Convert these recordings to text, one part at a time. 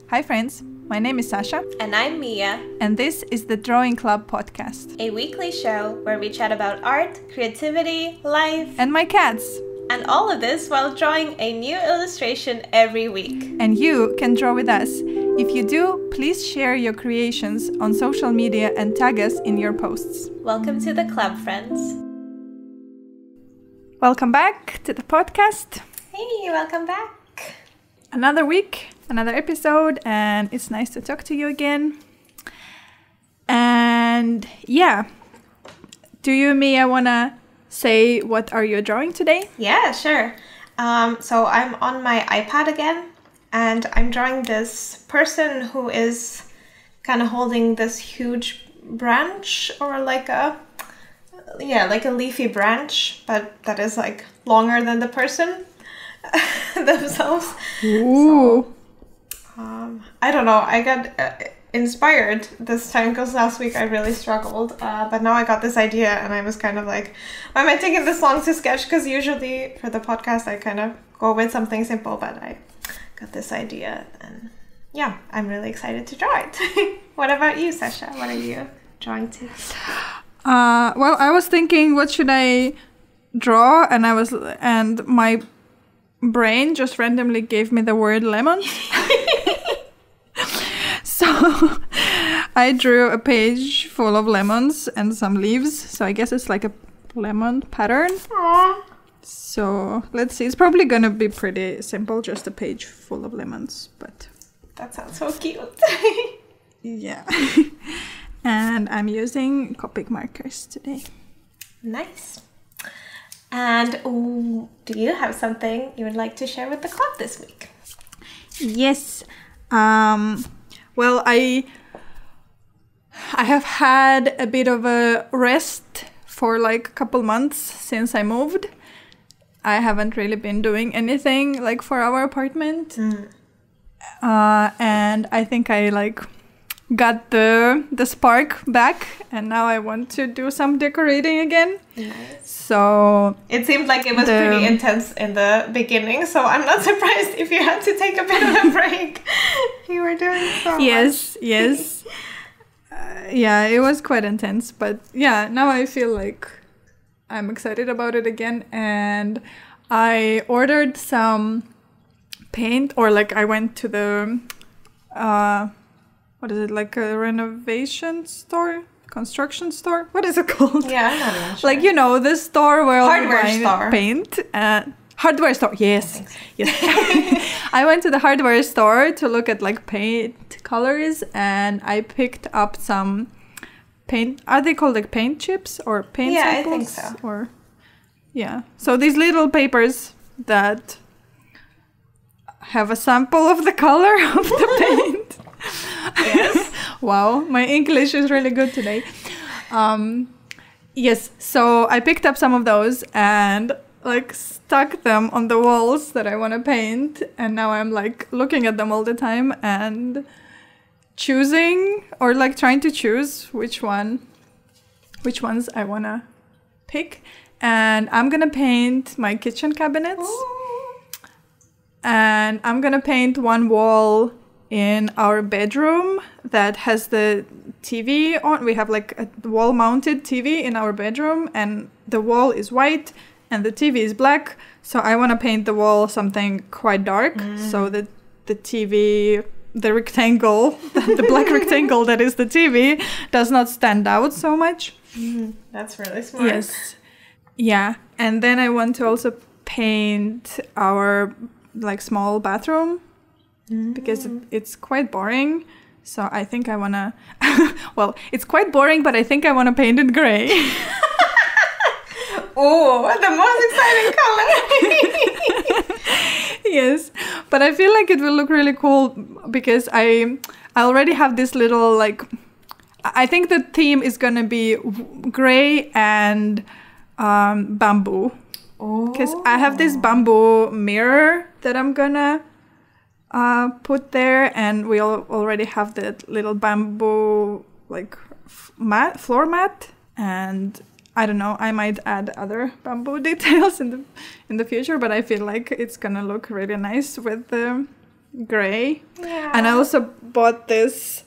Hi friends, my name is Sasha. And I'm Mia. And this is the Drawing Club podcast. A weekly show where we chat about art, creativity, life, and my cats. And all of this while drawing a new illustration every week. And you can draw with us. If you do, please share your creations on social media and tag us in your posts. Welcome to the club, friends. Welcome back to the podcast. Hey, welcome back. Another week, another episode, and it's nice to talk to you again. And yeah, do you, Mia, wanna say what are you drawing today? Yeah, sure. So I'm on my iPad again, and I'm drawing this person who is kind of holding this huge branch, or like a leafy branch, but that is like longer than the person themselves. Ooh. So, I don't know. I got inspired this time because last week I really struggled. But now I got this idea and I was kind of like, why am I taking this long to sketch? Because usually for the podcast I kind of go with something simple, but I got this idea and yeah, I'm really excited to draw it. What about you, Sasha? What are you drawing to? Well, I was thinking, what should I draw? And my brain just randomly gave me the word lemon. So I drew a page full of lemons and some leaves. So I guess it's like a lemon pattern. Aww. So let's see. It's probably gonna be pretty simple, just a page full of lemons. But that sounds so cute. Yeah. And I'm using Copic markers today. Nice. And do you have something you would like to share with the club this week? Yes. Well, I have had a bit of a rest for like a couple months since I moved. I haven't really been doing anything like for our apartment. And I think I got the spark back, and now I want to do some decorating again. Nice. So it seemed like it was pretty intense in the beginning, so I'm not surprised if you had to take a bit of a break. You were doing so much. Yes. Yeah, it was quite intense, but yeah, now I feel like I'm excited about it again, and I ordered some paint, or I went to the what is it, like a renovation store? Construction store? What is it called? Yeah, I'm not even sure. The store where hardware you store. Paint. Hardware store, yes. So. Yes. I went to the hardware store to look at paint colors, and I picked up some paint. Are they called paint chips or paint samples? Yeah, I think so. Or yeah. So these little papers that have a sample of the color of the paint. Yes. Wow, my English is really good today. Yes, so I picked up some of those and stuck them on the walls that I want to paint, and now I'm looking at them all the time and choosing, or trying to choose which ones I want to pick. And I'm gonna paint my kitchen cabinets. Ooh. And I'm gonna paint one wall in our bedroom that has the TV on. We have a wall-mounted TV in our bedroom, and the wall is white and the TV is black. So I want to paint the wall something quite dark, so that the TV, the rectangle, the black rectangle that is the TV, does not stand out so much. That's really smart. Yes. Yeah. And then I want to also paint our small bathroom, because it's quite boring. So I think I want to... well, it's quite boring, but I think I want to paint it gray. Oh, the most exciting color! Yes, but I feel like it will look really cool because I already have this little, I think the theme is going to be gray and bamboo. Because I have this bamboo mirror that I'm gonna put there, and we already have that little bamboo floor mat, and I don't know, I might add other bamboo details in the future, but I feel like it's gonna look really nice with the gray. Yeah. And I also bought this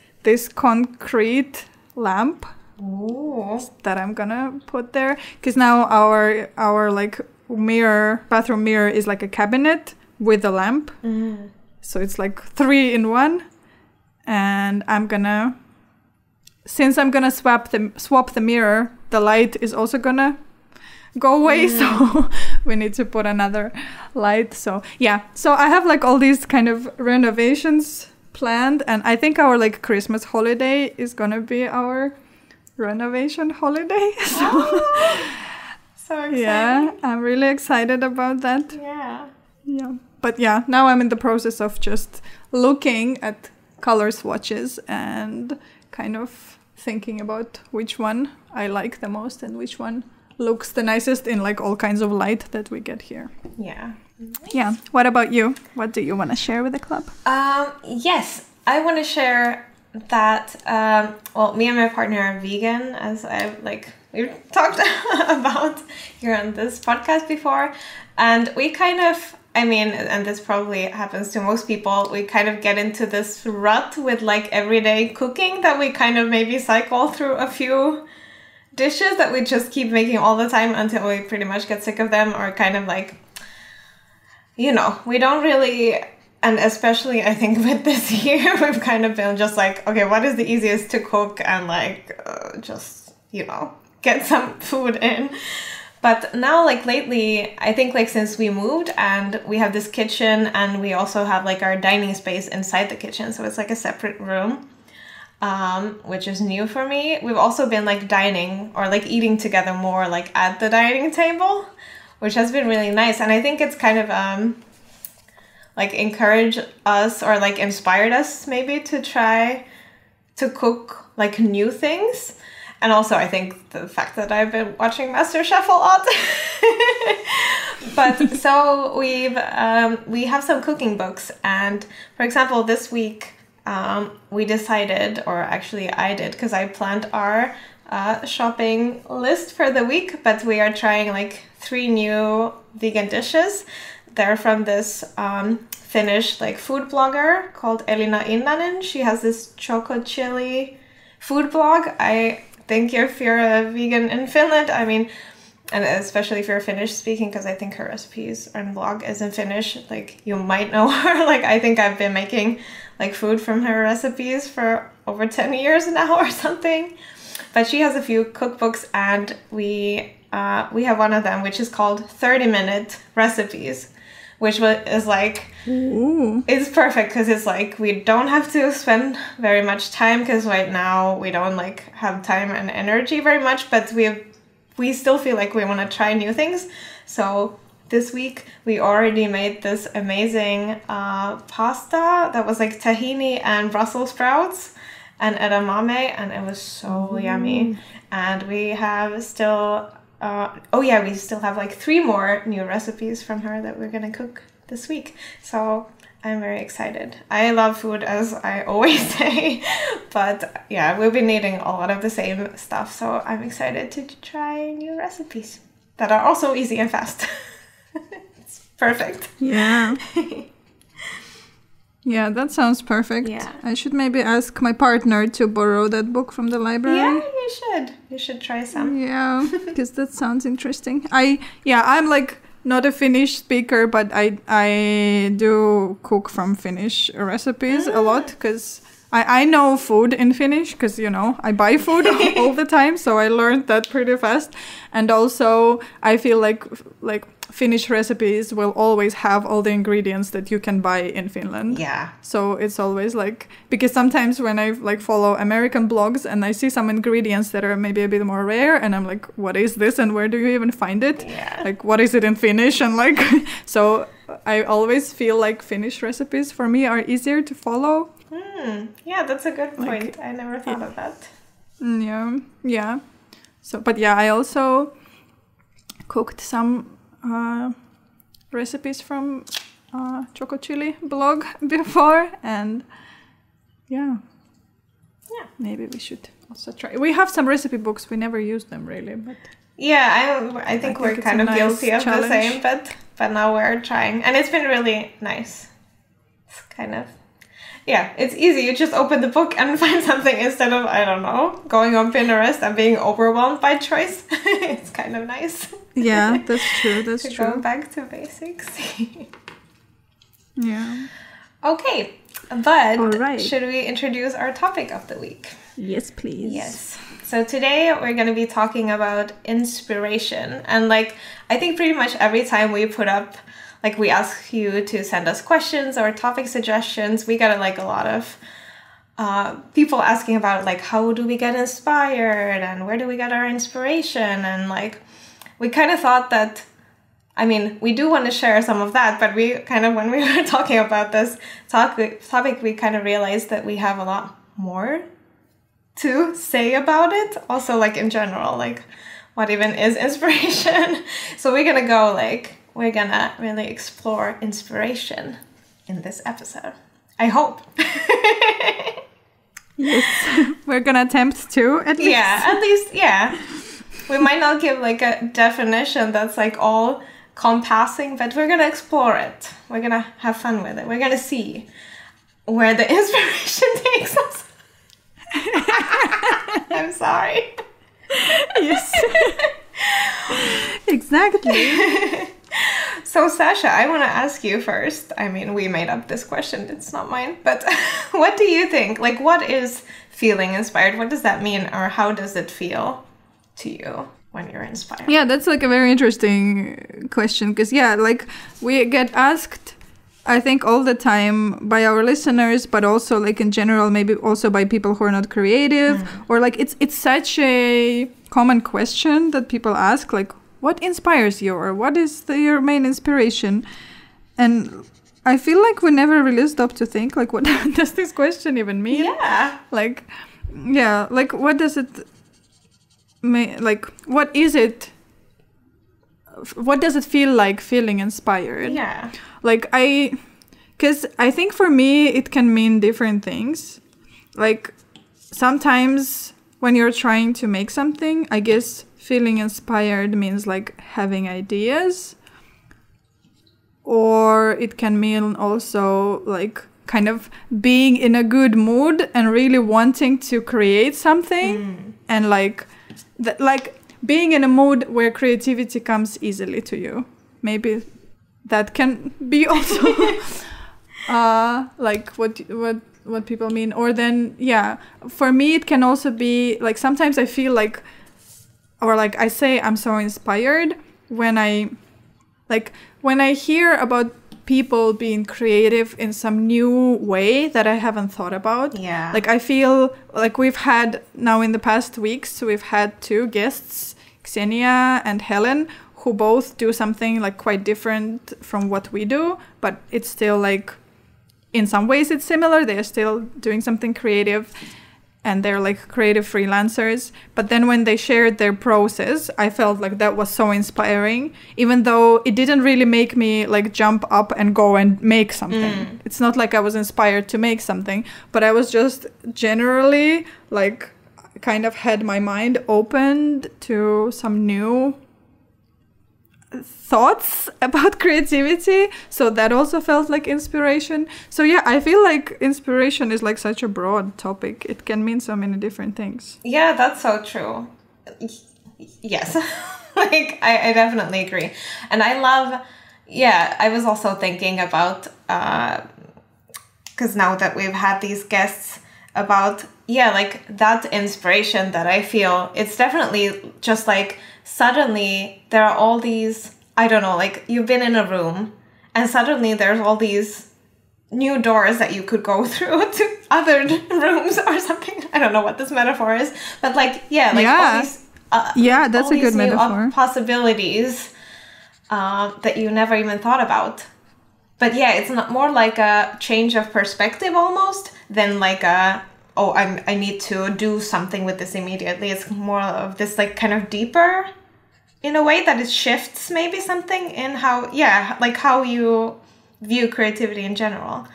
concrete lamp. Ooh. That I'm gonna put there, because now our like bathroom mirror is like a cabinet with a lamp. So it's like 3 in 1. And since I'm gonna swap the mirror, the light is also gonna go away. So we need to put another light. So yeah, so I have like all these kind of renovations planned, and I think our like Christmas holiday is gonna be our renovation holiday. So exciting. Yeah, I'm really excited about that. Yeah. But yeah, now I'm in the process of just looking at color swatches and kind of thinking about which one I like the most and which one looks the nicest in like all kinds of light that we get here. Yeah. Yeah. What about you? What do you want to share with the club? Yes, I want to share that, me and my partner are vegan, as we've talked about here on this podcast before. And we kind of, and this probably happens to most people, we kind of get into this rut with like everyday cooking that we kind of maybe cycle through a few dishes that we just keep making all the time until we pretty much get sick of them, or kind of like, we don't really. And especially, I think, with this year, we've kind of been just like, okay, what is the easiest to cook, and like, just, get some food in. But now, like lately, I think like since we moved and we have this kitchen, and we also have like our dining space inside the kitchen. So it's like a separate room, which is new for me. We've also been like dining or like eating together more like at the dining table, which has been really nice. And I think it's kind of, like encouraged us or like inspired us maybe to try to cook like new things. And also I think the fact that I've been watching MasterChef a lot. But so we have some cooking books, and for example this week we decided, or actually I did, because I planned our shopping list for the week, but we are trying like 3 new vegan dishes. They're from this Finnish like food blogger called Elina Innanen. She has this choco chili food blog. I think if you're a vegan in Finland, and especially if you're Finnish speaking, because I think her recipes and blog is in Finnish, like you might know her. Like I think I've been making like food from her recipes for over 10 years now or something. But she has a few cookbooks, and we have one of them which is called 30-minute recipes, which is like, it's perfect because it's like we don't have to spend very much time, because right now we don't like have time and energy very much, but we still feel like we want to try new things. So this week we already made this amazing pasta that was like tahini and Brussels sprouts and edamame, and it was so yummy. And we have still we still have like 3 more new recipes from her that we're gonna cook this week. So I'm very excited. I love food, as I always say, but yeah, we'll be needing a lot of the same stuff. So I'm excited to try new recipes that are also easy and fast. It's perfect. Yeah. Yeah, that sounds perfect. Yeah. I should maybe ask my partner to borrow that book from the library. Yeah, you should. You should try some. Yeah, because that sounds interesting. I'm like not a Finnish speaker, but I do cook from Finnish recipes a lot, because I know food in Finnish, because I buy food all the time, so I learned that pretty fast. And also I feel like Finnish recipes will always have all the ingredients that you can buy in Finland. Yeah. So it's always like, because sometimes when I like follow American blogs and I see some ingredients that are maybe a bit more rare, and I'm like, what is this and where do you even find it? Yeah. Like, what is it in Finnish? And like, so I always feel like Finnish recipes for me are easier to follow. Yeah, that's a good point. I never thought of that. Yeah. So, but yeah, I also cooked some recipes from Choco Chili blog before, and maybe we should also try. We have some recipe books. We never use them really, but I think we're kind of guilty of the same, but now we're trying, and it's been really nice. It's kind of, yeah, it's easy. You just open the book and find something instead of, I don't know, going on Pinterest and being overwhelmed by choice. It's kind of nice. Yeah, that's true. That's to true. go back to basics. Yeah. Okay, but All right. should we introduce our topic of the week? Yes, please. Yes. So today we're going to be talking about inspiration. And like, I think pretty much every time we put up, like we ask you to send us questions or topic suggestions, we get like a lot of people asking about like, how do we get inspired and where do we get our inspiration? And like, we kind of thought that, I mean, we do want to share some of that, but we kind of, when we were talking about this topic, we kind of realized that we have a lot more to say about it. Also, like in general, like what even is inspiration? So we're going to go like, we're going to really explore inspiration in this episode. I hope. Yes, we're going to attempt to, at least. Yeah, at least, yeah. We might not give like a definition that's like all compassing, but we're going to explore it. We're going to have fun with it. We're going to see where the inspiration takes us. I'm sorry. Yes. Exactly. So, Sasha, I want to ask you first. I mean, we made up this question. It's not mine. But what do you think? Like, what is feeling inspired? What does that mean? Or how does it feel to you when you're inspired? Yeah, that's like a very interesting question. Because, yeah, like we get asked, I think, all the time by our listeners, but also like in general, maybe also by people who are not creative. Or like it's such a common question that people ask, like, what inspires you, or what is your main inspiration? And I feel like we never really stop to think, like, what does this question even mean? Yeah. Like, yeah, like, what does it mean? Like, what is it? What does it feel like feeling inspired? Yeah. Like, because I think for me, it can mean different things. Like, sometimes when you're trying to make something, I guess feeling inspired means like having ideas, or it can mean also like kind of being in a good mood and really wanting to create something, and like being in a mood where creativity comes easily to you. Maybe that can be also like what people mean. Or then, yeah, for me it can also be like sometimes I feel like, or like I say I'm so inspired when I hear about people being creative in some new way that I haven't thought about. Yeah. Like I feel like we've had now in the past weeks, we've had two guests, Xenia and Helen, who both do something like quite different from what we do, but it's still like in some ways it's similar. They're still doing something creative. And they're like creative freelancers. But then when they shared their process, I felt like that was so inspiring, even though it didn't really make me like jump up and go and make something. It's not like I was inspired to make something, but I was just generally like kind of had my mind opened to some new thoughts about creativity. So that also felt like inspiration. So yeah, I feel like inspiration is like such a broad topic. It can mean so many different things. Yeah, that's so true. Yes. Like I definitely agree. And I love, yeah, I was also thinking about because now that we've had these guests, about, yeah, like that inspiration that I feel, it's definitely just like suddenly there are all these, I don't know, like you've been in a room and suddenly there's all these new doors that you could go through to other rooms or something. I don't know what this metaphor is, but like, yeah, like all these yeah, that's a good metaphor. Possibilities that you never even thought about. But yeah, it's not more like a change of perspective almost than like a, oh, I need to do something with this immediately. It's more of this like kind of deeper in a way that it shifts maybe something in how, yeah, like how you view creativity in general.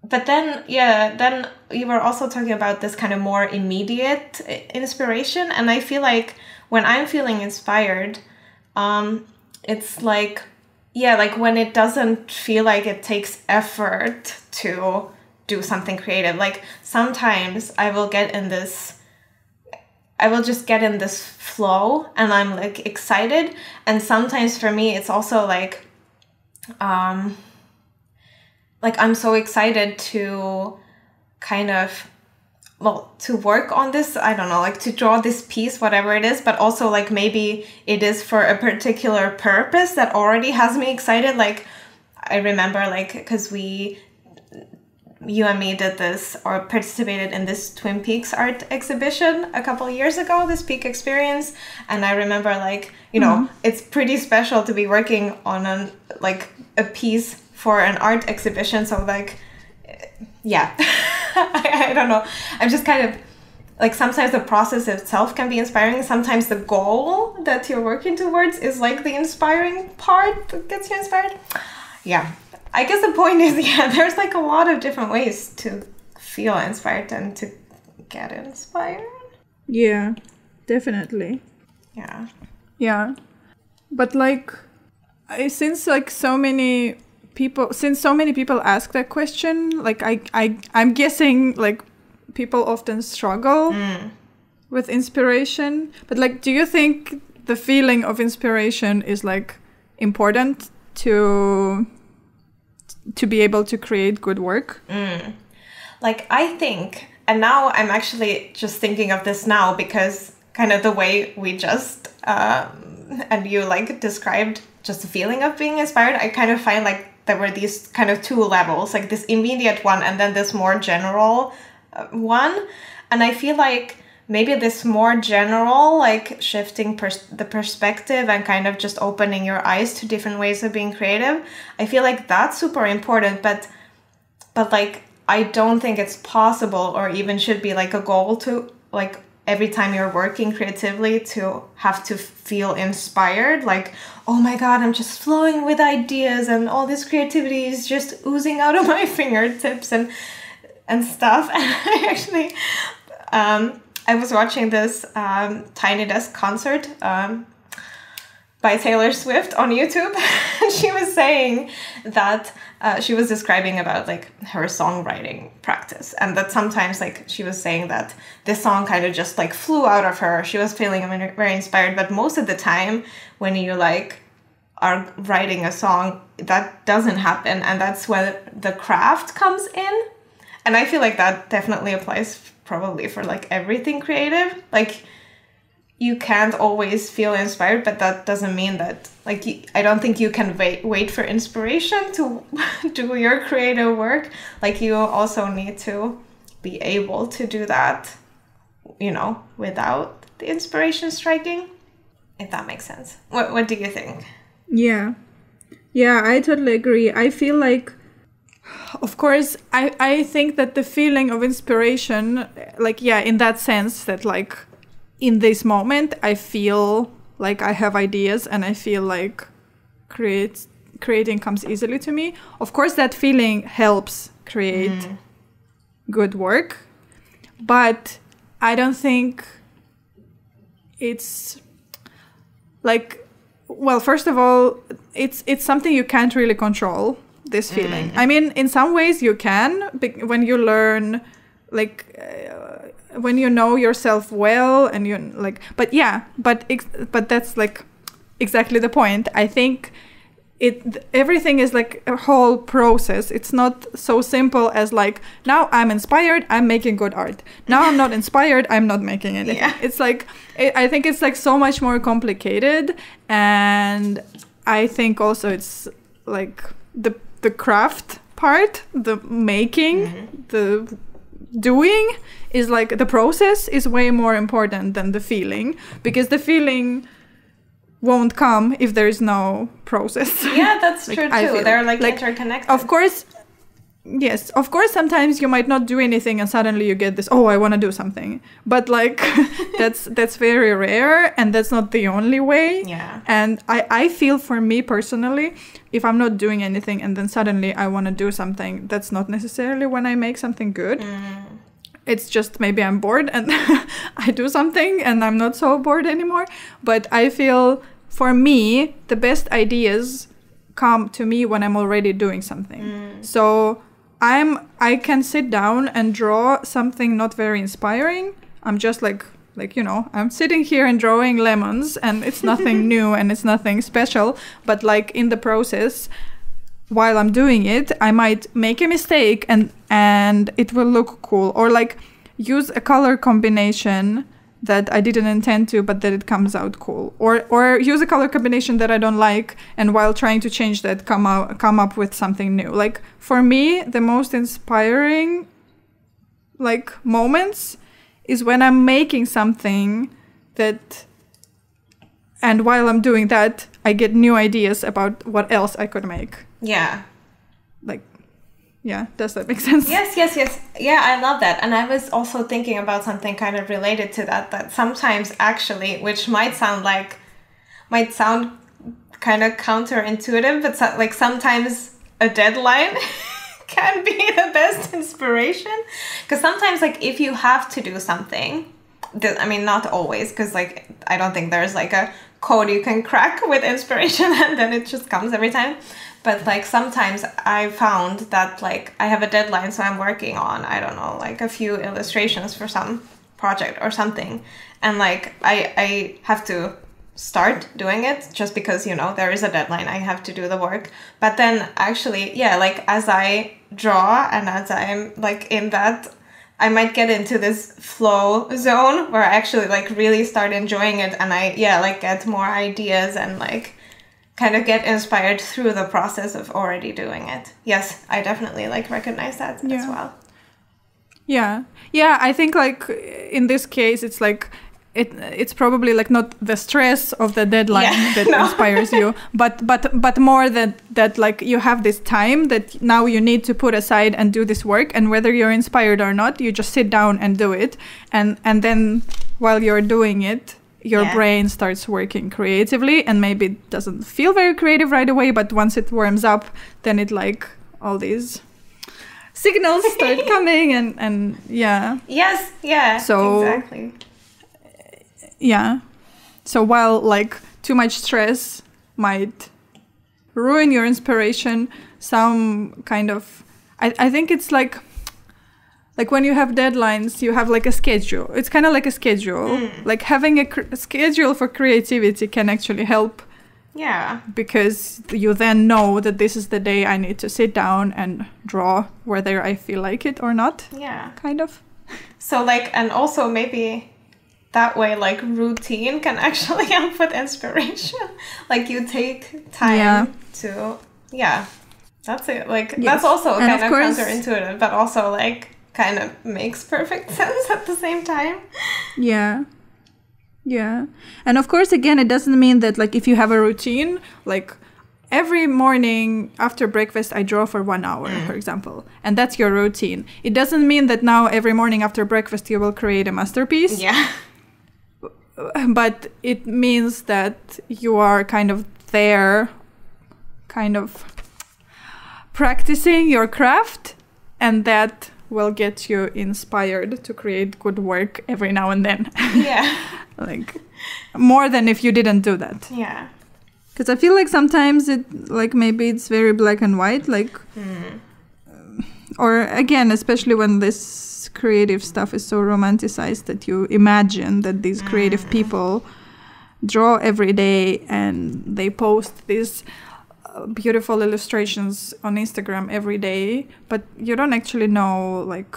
But then, yeah, then you were also talking about this kind of more immediate inspiration. And I feel like when I'm feeling inspired, it's like, yeah, like when it doesn't feel like it takes effort to do something creative. Like sometimes I will just get in this flow and I'm like excited. And sometimes for me, it's also like I'm so excited to kind of, well, to work on this, I don't know, like to draw this piece, whatever it is, but also like maybe it is for a particular purpose that already has me excited. Like I remember like, because you and me did this or participated in this Twin Peaks art exhibition a couple of years ago, this Peak Experience. And I remember like, you know, it's pretty special to be working on a piece for an art exhibition. So like, yeah, I don't know. I'm just kind of like, sometimes the process itself can be inspiring. Sometimes the goal that you're working towards is like the inspiring part that gets you inspired. Yeah. I guess the point is, yeah, there's like a lot of different ways to feel inspired and to get inspired. Yeah, definitely. Yeah. Yeah. But like, since so many people ask that question, like I'm guessing like people often struggle with inspiration. But like, do you think the feeling of inspiration is like important to be able to create good work? Like I think, and now I'm actually just thinking of this now because kind of the way we just and you like described just the feeling of being inspired, I kind of find like there were these kind of two levels, like this immediate one and then this more general one. And I feel like maybe this more general, like shifting the perspective and kind of just opening your eyes to different ways of being creative, I feel like that's super important. But like, I don't think it's possible or even should be like a goal to like every time you're working creatively to have to feel inspired. Like, oh my God, I'm just flowing with ideas and all this creativity is just oozing out of my fingertips and stuff. And I actually, I was watching this Tiny Desk concert by Taylor Swift on YouTube. And she was saying that she was describing about like her songwriting practice, and that sometimes like she was saying that this song kind of just like flew out of her. She was feeling very inspired, but most of the time when you like are writing a song, that doesn't happen, and that's when the craft comes in. And I feel like that definitely applies probably for like everything creative. Like you can't always feel inspired, but that doesn't mean that like I don't think you can wait for inspiration to do your creative work. Like you also need to be able to do that, you know, without the inspiration striking, if that makes sense. What do you think? Yeah, I totally agree. I feel like, of course, I think that the feeling of inspiration, like, yeah, in that sense that like in this moment, I feel like I have ideas and I feel like creating comes easily to me. Of course, that feeling helps create good work, but I don't think it's like, well, first of all, it's something you can't really control, this feeling. I mean, in some ways you can, when you learn, like, when you know yourself well and you like, but yeah, but that's like exactly the point. I think everything is like a whole process. It's not so simple as like, now I'm inspired, I'm making good art. Now I'm not inspired, I'm not making anything. Yeah. It's like, I think it's like so much more complicated. And I think also it's like the craft part, the making, the doing is like, the process is way more important than the feeling, because the feeling won't come if there is no process. Yeah, that's like, true too. They're like interconnected. Of course, yes. Of course, sometimes you might not do anything and suddenly you get this, oh, I want to do something. But like, that's very rare, and that's not the only way. Yeah. And I feel, for me personally, if I'm not doing anything and then suddenly I want to do something, that's not necessarily when I make something good. It's just maybe I'm bored and I do something and I'm not so bored anymore. But I feel, for me, the best ideas come to me when I'm already doing something. So I can sit down and draw something not very inspiring. I'm just like, I'm sitting here and drawing lemons, and it's nothing new and it's nothing special. But like in the process, while I'm doing it, I might make a mistake and it will look cool, or like use a color combination that I didn't intend to, but that it comes out cool, or use a color combination that I don't like, and while trying to change that, come up with something new. Like for me, the most inspiring like moments is when I'm making something and while I'm doing that, I get new ideas about what else I could make. Yeah. Like, yeah, does that make sense? Yes. Yeah, I love that. And I was also thinking about something kind of related to that sometimes actually, which might sound kind of counterintuitive, but like sometimes a deadline can be the best inspiration. Because sometimes, like, if you have to do something, I mean, not always, because, like, I don't think there's, like, a code you can crack with inspiration and then it just comes every time. But, like, sometimes I found that, like, I have a deadline, so I'm working on, I don't know, like, a few illustrations for some project or something. And, like, I have to start doing it just because, there is a deadline, I have to do the work. But then actually, yeah, like as I draw and as I'm like in that, I might get into this flow zone where I actually like really start enjoying it, and I like get more ideas and like kind of get inspired through the process of already doing it. Yes, I definitely like recognize that as well. Yeah, I think like in this case it's like it's probably like not the stress of the deadline that inspires you, but more that like you have this time that now you need to put aside and do this work, and whether you're inspired or not, you just sit down and do it, and then while you're doing it, your brain starts working creatively, and maybe it doesn't feel very creative right away, but once it warms up, then it like all these signals start coming and Yes, yeah. So exactly. Yeah. So while like too much stress might ruin your inspiration, some kind of I think it's like when you have deadlines, you have like a schedule. It's kind of like a schedule. Like having a schedule for creativity can actually help. Yeah. Because you then know that this is the day I need to sit down and draw, whether I feel like it or not. Yeah. Kind of. So like, and also maybe that way, like routine can actually help with inspiration. Like you take time to, that's it. Like that's also kind of counterintuitive, but also like kind of makes perfect sense at the same time. Yeah. And of course, again, it doesn't mean that like if you have a routine, like every morning after breakfast, I draw for 1 hour, for example, and that's your routine. It doesn't mean that now every morning after breakfast, you will create a masterpiece. Yeah. But it means that you are kind of there, kind of practicing your craft, and that will get you inspired to create good work every now and then. Yeah. Like more than if you didn't do that. Yeah. Because I feel like sometimes it, like maybe it's very black and white, like, or again, especially when this creative stuff is so romanticized that you imagine that these creative people draw every day and they post these beautiful illustrations on Instagram every day, but you don't actually know, like,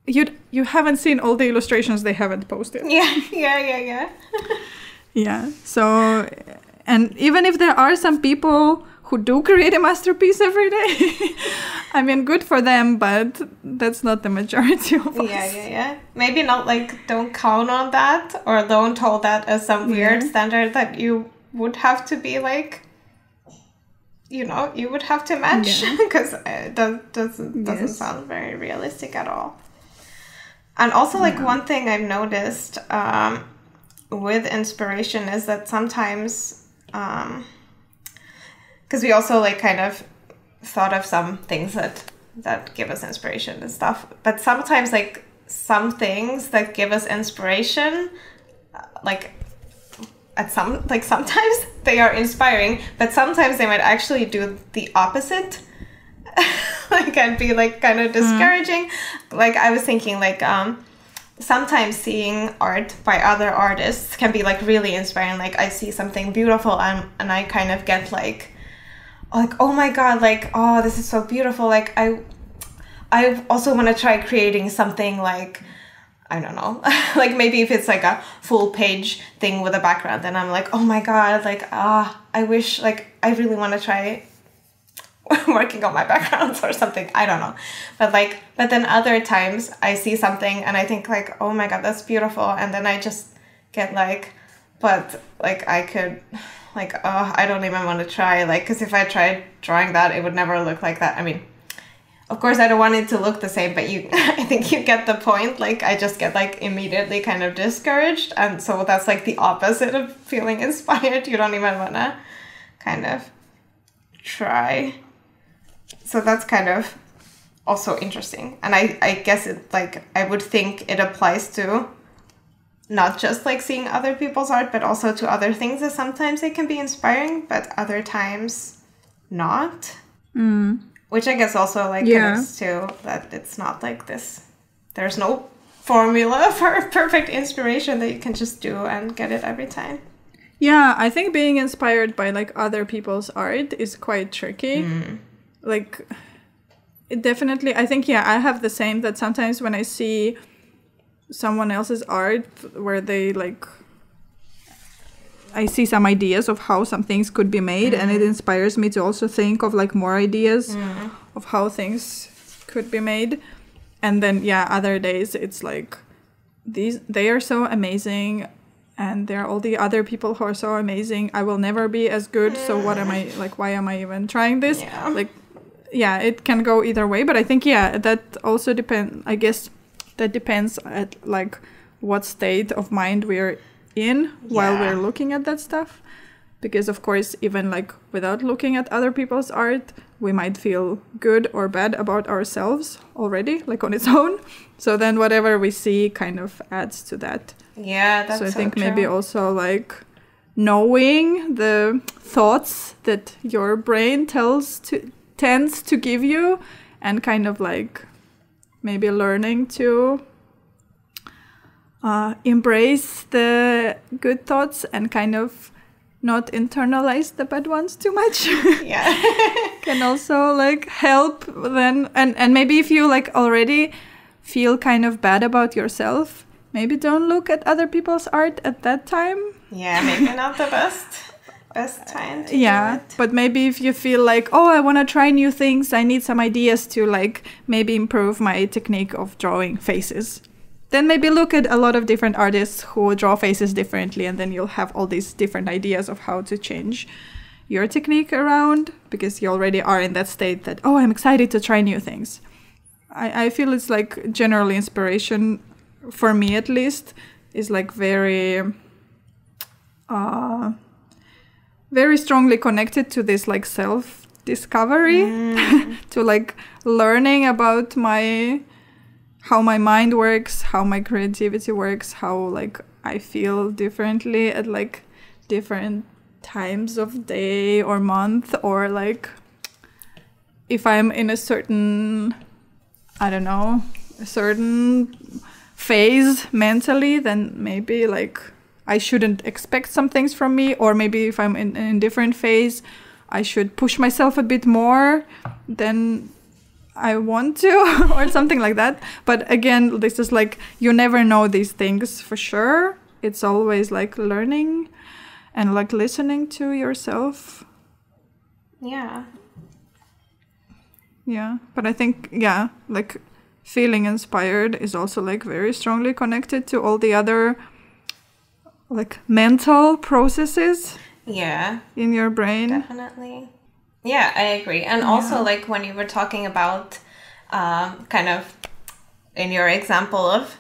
you haven't seen all the illustrations they haven't posted. Yeah. Yeah. So, and even if there are some people who do create a masterpiece every day, I mean, good for them, but that's not the majority of us. Yeah. Maybe not, like, don't count on that, or don't hold that as some weird standard that you would have to be, like, you know, you would have to match, because it doesn't sound very realistic at all. And also, like, one thing I've noticed with inspiration is that sometimes, because we also, like, kind of thought of some things that give us inspiration and stuff, but sometimes, like, some things that give us inspiration, like, sometimes they are inspiring, but sometimes they might actually do the opposite. Like, and be like kind of discouraging. Like, I was thinking, like, sometimes seeing art by other artists can be like really inspiring. Like, I see something beautiful and I kind of get like, oh my god, like, oh, this is so beautiful. Like, I also want to try creating something like, I don't know, like maybe if it's like a full page thing with a background, then I'm like, oh my god, like, I wish, like, I really want to try working on my backgrounds or something. I don't know. But then other times I see something and I think like, oh my god, that's beautiful. And then I just get like, but like I could, like, I don't even want to try. Like, because if I tried drawing that, it would never look like that. I mean, of course I don't want it to look the same, but I think you get the point. Like, I just get like immediately kind of discouraged. And so that's like the opposite of feeling inspired. You don't even want to kind of try. So that's kind of also interesting. And I guess it, like, I would think it applies to not just like seeing other people's art, but also to other things that sometimes it can be inspiring, but other times not. Which I guess also like connects to that it's not like this. There's no formula for perfect inspiration that you can just do and get it every time. Yeah, I think being inspired by like other people's art is quite tricky. Like, it definitely, I think, I have the same, that sometimes when I see someone else's art where they like, I see some ideas of how some things could be made, and it inspires me to also think of like more ideas of how things could be made. And then other days it's like, they are so amazing, and there are all the other people who are so amazing. I will never be as good, so what am I, like, why am I even trying this? Like, it can go either way, but I think, that also depends, I guess that depends at like what state of mind we're in while we're looking at that stuff. Because of course, even like without looking at other people's art, we might feel good or bad about ourselves already, like on its own. So then whatever we see kind of adds to that. Yeah, that's so I think true. Maybe also like knowing the thoughts that your brain tends to give you, and kind of like maybe learning to embrace the good thoughts and kind of not internalize the bad ones too much. Can also like help then. And maybe if you like already feel kind of bad about yourself, maybe don't look at other people's art at that time. Maybe not the best time to do it. But maybe if you feel like, I want to try new things, I need some ideas to like maybe improve my technique of drawing faces, then maybe look at a lot of different artists who draw faces differently, and then you'll have all these different ideas of how to change your technique around, because you already are in that state that, I'm excited to try new things. I feel it's like generally inspiration, for me at least, is like very strongly connected to this like self-discovery, to like learning about how my mind works, how my creativity works, how like I feel differently at like different times of day or month, or like if I'm in a certain, a certain phase mentally, then maybe like I shouldn't expect some things from me, or maybe if I'm in a different phase, I should push myself a bit more than I want to, or something like that. But again, this is like, you never know these things for sure. It's always like learning and like listening to yourself. But I think, like feeling inspired is also like very strongly connected to all the other like mental processes in your brain. Definitely. Yeah, I agree. And also like when you were talking about kind of in your example of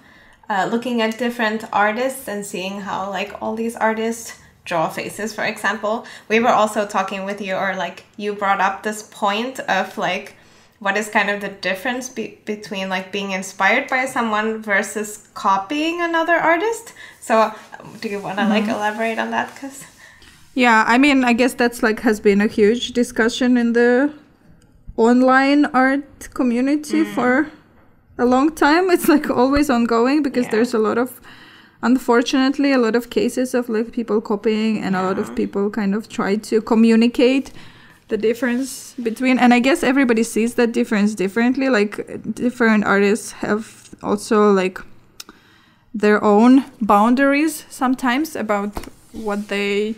looking at different artists and seeing how like all these artists draw faces, for example, we were also talking with you, or like you brought up this point of like what is kind of the difference between like being inspired by someone versus copying another artist. So do you want to like elaborate on that? Yeah, I mean, I guess that's like has been a huge discussion in the online art community for a long time. It's like always ongoing because there's unfortunately a lot of cases of like people copying, and a lot of people kind of try to communicate the difference between, and I guess everybody sees that difference differently. Like different artists have also like their own boundaries sometimes about what they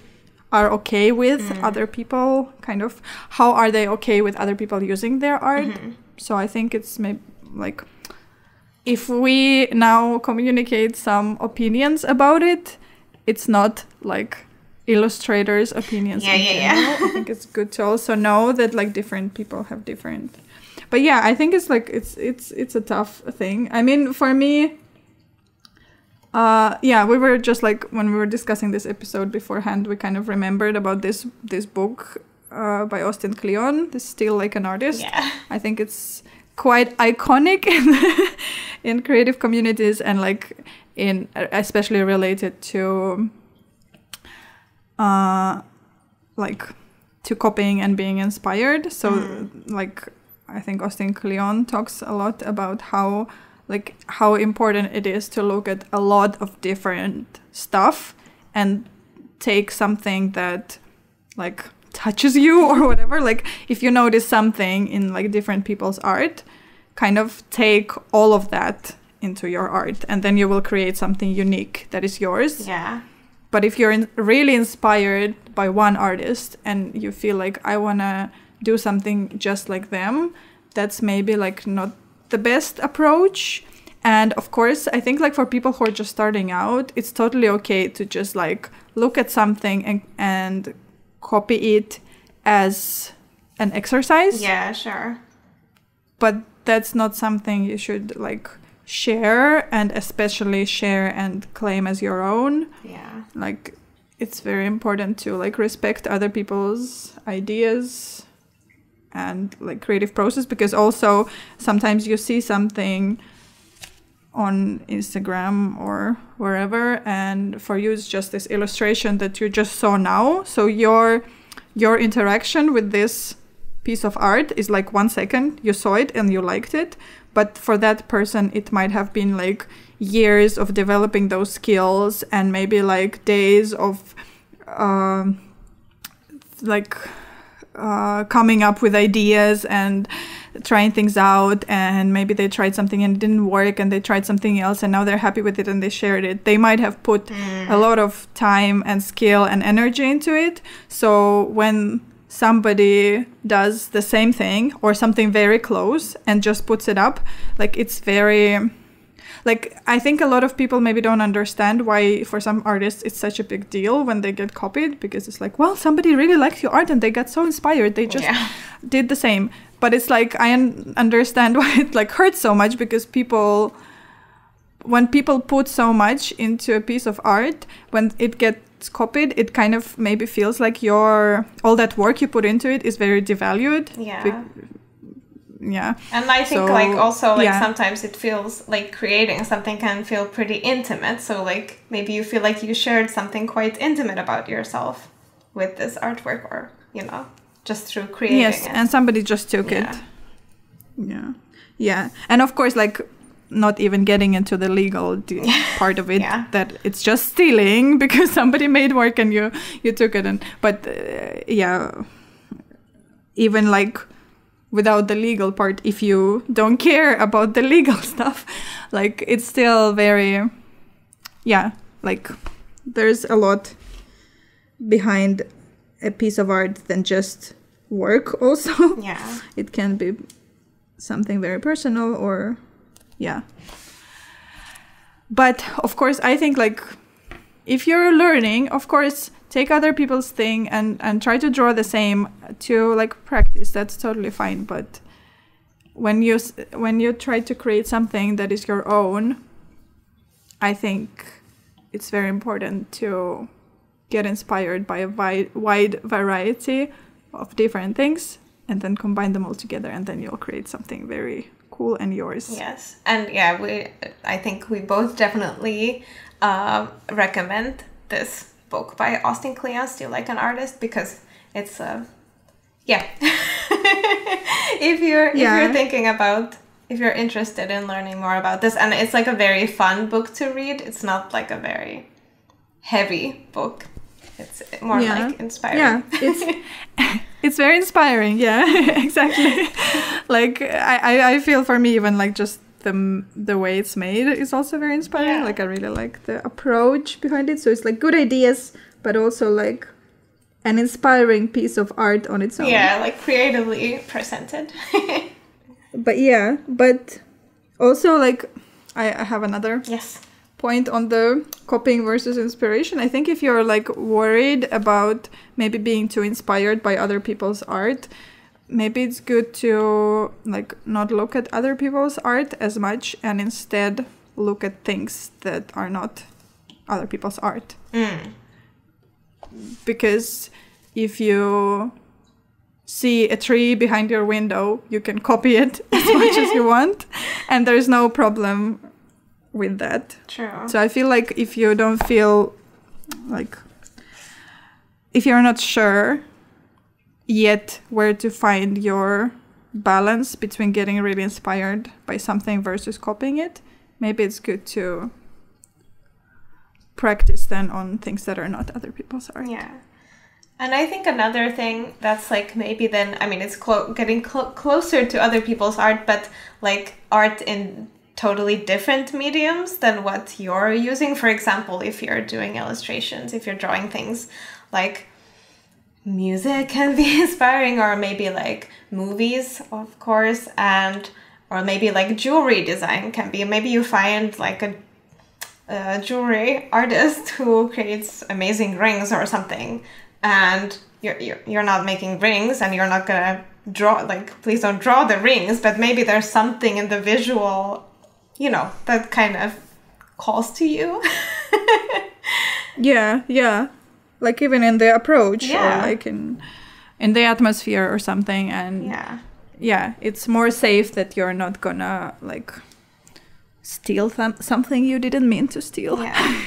are okay with other people, kind of how are they okay with other people using their art. So I think it's maybe like if we now communicate some opinions about it, it's not like illustrators' opinions. I think it's good to also know that like different people have different. But yeah, I think it's like it's a tough thing. I mean, for me, we were just like when we were discussing this episode beforehand, we kind of remembered about this book by Austin Kleon. This Still Like an Artist. Yeah. I think it's quite iconic in creative communities, and like in especially related to like to copying and being inspired. So like I think Austin Kleon talks a lot about how important it is to look at a lot of different stuff and take something that like touches you or whatever. Like if you notice something in like different people's art, kind of take all of that into your art, and then you will create something unique that is yours. Yeah. But if you're really inspired by one artist and you feel like I want to do something just like them, that's maybe like not the best approach. And of course, I think like for people who are just starting out, it's totally okay to just like look at something and copy it as an exercise. Yeah, sure. But that's not something you should like share, and especially share and claim as your own. Yeah. Like it's very important to like respect other people's ideas and like creative process, because also sometimes you see something on Instagram or wherever, and for you it's just this illustration that you just saw now. So your interaction with this piece of art is like 1 second, you saw it and you liked it, but for that person it might have been like years of developing those skills, and maybe like days of coming up with ideas and trying things out, and maybe they tried something and it didn't work and they tried something else and now they're happy with it and they shared it. They might have put a lot of time and skill and energy into it. So when somebody does the same thing or something very close and just puts it up, like it's very... Like, I think a lot of people maybe don't understand why for some artists it's such a big deal when they get copied, because it's like, well, somebody really liked your art and they got so inspired, they just did the same. But it's like, I understand why it like hurts so much, because when people put so much into a piece of art, when it gets copied, it kind of maybe feels like all that work you put into it is very devalued. Yeah. And I think sometimes it feels like creating something can feel pretty intimate. So like maybe you feel like you shared something quite intimate about yourself with this artwork, or, just through creating it. And somebody just took it. Yeah. And of course, like not even getting into the legal part of it, that it's just stealing because somebody made work and you took it. But even like without the legal part, if you don't care about the legal stuff, like it's still very, like there's a lot behind a piece of art than just work also. Yeah. It can be something very personal or, But of course, I think like if you're learning, of course, take other people's thing and try to draw the same to like practice. That's totally fine. But when you try to create something that is your own, I think it's very important to get inspired by a wide variety of different things and then combine them all together, and then you'll create something very cool and yours. Yes. And yeah, I think we both definitely recommend this book by Austin Kleon, Still Like an Artist, because it's if you're thinking about, if you're interested in learning more about this, and it's like a very fun book to read. It's not like a very heavy book. It's more like inspiring. Yeah, it's very inspiring. Yeah, exactly. Like I feel for me, even like just the way it's made is also very inspiring. Yeah. Like I really like the approach behind it. So it's like good ideas, but also like an inspiring piece of art on its own. Yeah, like creatively presented. But also like I have another point on the copying versus inspiration. I think if you're like worried about maybe being too inspired by other people's art, maybe it's good to like not look at other people's art as much and instead look at things that are not other people's art. Because if you see a tree behind your window, you can copy it as much as you want, and there's no problem with that. True. So I feel like if you don't feel like, if you're not sure yet where to find your balance between getting really inspired by something versus copying it, maybe it's good to practice then on things that are not other people's art. Yeah. And I think another thing that's like maybe then, I mean, it's getting closer to other people's art, but like art in totally different mediums than what you're using. For example, if you're doing illustrations, if you're drawing things, like music can be inspiring, or maybe like movies, of course, or maybe like jewelry design can be. Maybe you find like a jewelry artist who creates amazing rings or something, and you're not making rings, and you're not gonna draw, like, please don't draw the rings, but maybe there's something in the visual, you know, that kind of calls to you. Yeah. Like even in the approach, or like in the atmosphere or something, and it's more safe that you're not gonna like steal something you didn't mean to steal. Yeah.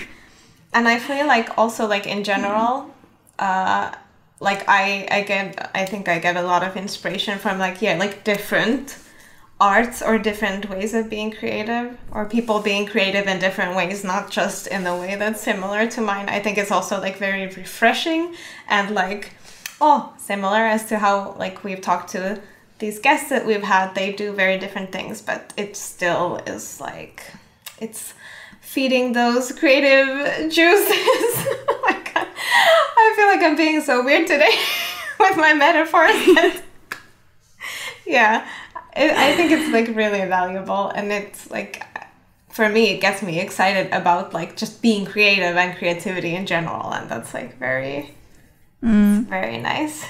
And I feel like also like in general, like I think I get a lot of inspiration from like different arts or different ways of being creative, or people being creative in different ways, not just in the way that's similar to mine. I think it's also like very refreshing and like similar as to how like we've talked to these guests that we've had. They do very different things, but it still is like it's feeding those creative juices. Oh my god, I feel like I'm being so weird today with my metaphors. I think it's like really valuable, and it's like, for me, it gets me excited about like just being creative and creativity in general, and that's like very very nice.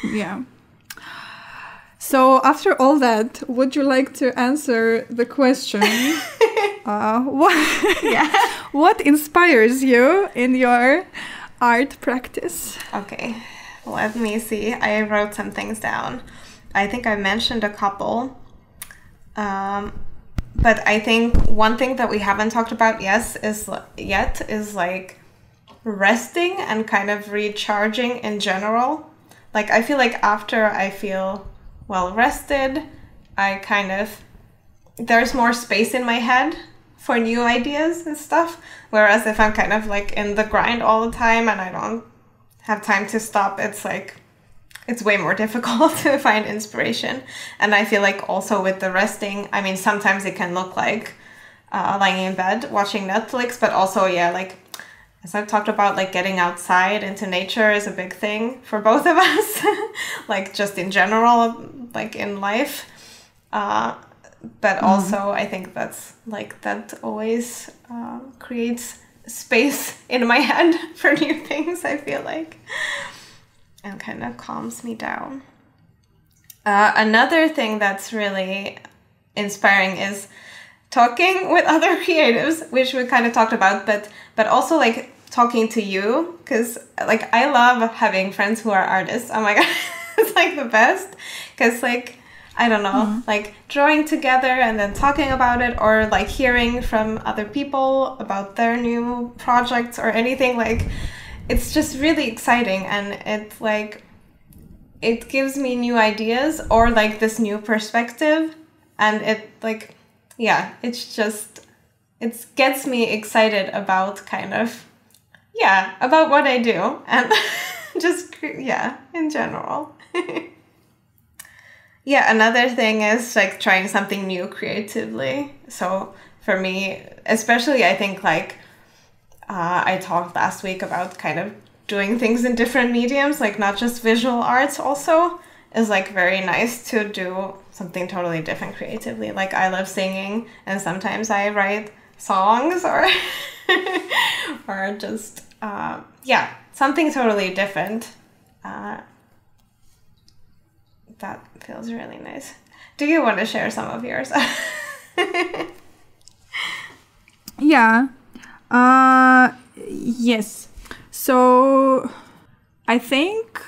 Yeah. So after all that, would you like to answer the question, what inspires you in your art practice? Okay, let me see. I wrote some things down. I think I mentioned a couple. But I think one thing that we haven't talked about yet is like resting and kind of recharging in general. Like I feel like after I feel well rested, there's more space in my head for new ideas and stuff. Whereas if I'm kind of like in the grind all the time and I don't have time to stop, it's like it's way more difficult to find inspiration. And I feel like also with the resting, I mean, sometimes it can look like lying in bed watching Netflix, but also, like, as I've talked about, like getting outside into nature is a big thing for both of us, like just in general, like in life. But also I think that's like, that always creates space in my head for new things, I feel like. And kind of calms me down. Another thing that's really inspiring is talking with other creatives, which we kind of talked about, but also like talking to you, because like I love having friends who are artists. Oh my god, it's like the best, because like I don't know, like drawing together and then talking about it, or like hearing from other people about their new projects or anything, like it's just really exciting, and it's like it gives me new ideas or like this new perspective, and it like it's just it gets me excited about kind of about what I do, and just in general. Another thing is like trying something new creatively. So for me, especially, I think like I talked last week about kind of doing things in different mediums, like not just visual arts also, is like very nice to do something totally different creatively. Like I love singing, and sometimes I write songs or or just something totally different. That feels really nice. Do you want to share some of yours? Yes. So I think,